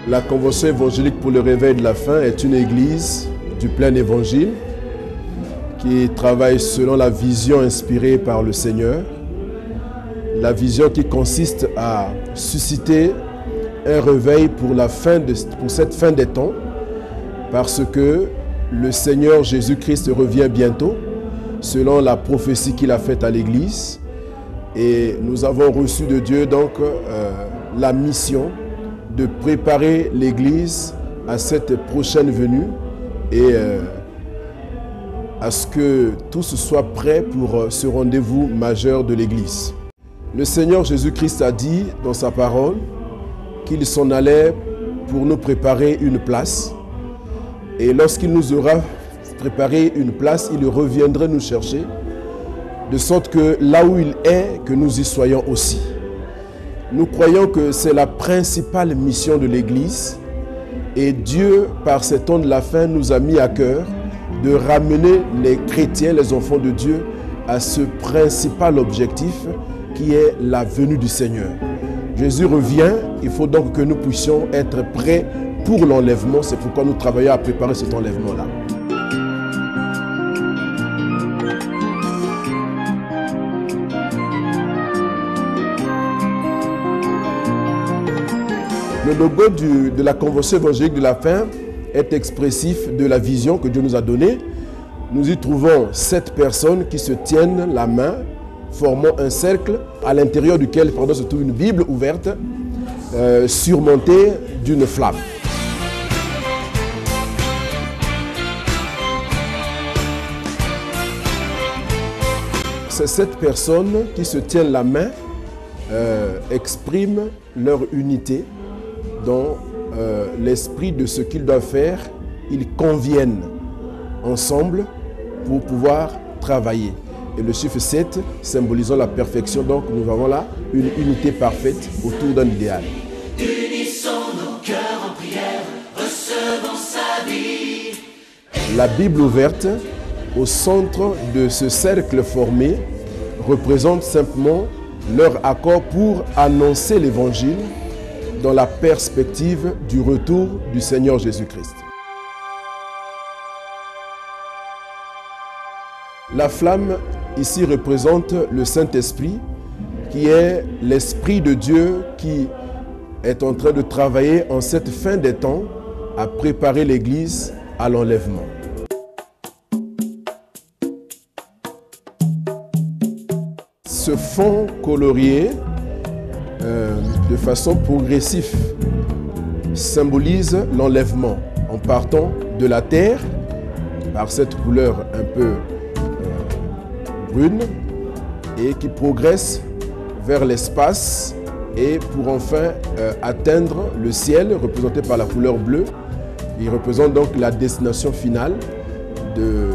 La Convention évangélique pour le réveil de la faim est une église du plein évangile qui travaille selon la vision inspirée par le Seigneur. La vision qui consiste à susciter un réveil pour cette fin des temps, parce que le Seigneur Jésus-Christ revient bientôt, selon la prophétie qu'il a faite à l'Église. Et nous avons reçu de Dieu donc la mission de préparer l'Église à cette prochaine venue et à ce que tout soit prêt pour ce rendez-vous majeur de l'Église. Le Seigneur Jésus-Christ a dit dans sa parole qu'il s'en allait pour nous préparer une place. Et lorsqu'il nous aura préparé une place, il reviendra nous chercher, de sorte que là où il est, que nous y soyons aussi. Nous croyons que c'est la principale mission de l'Église et Dieu, par ces temps de la fin, nous a mis à cœur de ramener les chrétiens, les enfants de Dieu, à ce principal objectif qui est la venue du Seigneur. Jésus revient, il faut donc que nous puissions être prêts pour l'enlèvement. C'est pourquoi nous travaillons à préparer cet enlèvement-là. Le logo de la Convention évangélique de la faim est expressif de la vision que Dieu nous a donnée. Nous y trouvons 7 personnes qui se tiennent la main, formant un cercle à l'intérieur duquel se trouve une Bible ouverte, surmontée d'une flamme. Ces 7 personnes qui se tiennent la main expriment leur unité dans l'esprit de ce qu'ils doivent faire. Ils conviennent ensemble pour pouvoir travailler. Et le chiffre 7 symbolisant la perfection, donc nous avons là une unité parfaite autour d'un idéal. Unissons nos cœurs en prière, recevons sa vie. La Bible ouverte, au centre de ce cercle formé, représente simplement leur accord pour annoncer l'Évangile dans la perspective du retour du Seigneur Jésus-Christ. La flamme ici représente le Saint-Esprit, qui est l'Esprit de Dieu qui est en train de travailler en cette fin des temps à préparer l'Église à l'enlèvement. Ce fond colorié, de façon progressive, symbolise l'enlèvement en partant de la terre par cette couleur un peu brune et qui progresse vers l'espace et pour enfin atteindre le ciel représenté par la couleur bleue. Il représente donc la destination finale de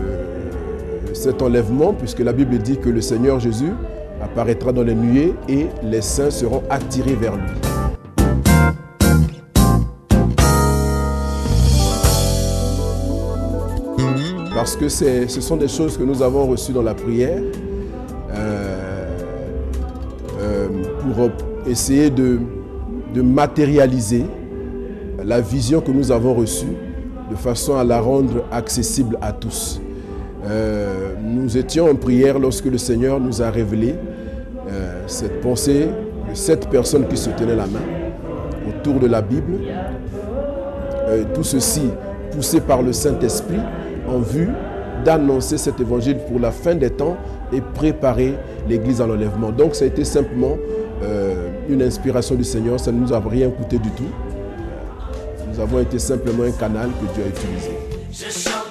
cet enlèvement, puisque la Bible dit que le Seigneur Jésus apparaîtra dans les nuées et les saints seront attirés vers lui. Parce que ce sont des choses que nous avons reçues dans la prière pour essayer de matérialiser la vision que nous avons reçue de façon à la rendre accessible à tous. Nous étions en prière lorsque le Seigneur nous a révélé cette pensée de 7 personnes qui se tenaient la main autour de la Bible. Tout ceci poussé par le Saint-Esprit en vue d'annoncer cet évangile pour la fin des temps et préparer l'Église à l'enlèvement. Donc ça a été simplement une inspiration du Seigneur, ça ne nous a rien coûté du tout. Nous avons été simplement un canal que Dieu a utilisé.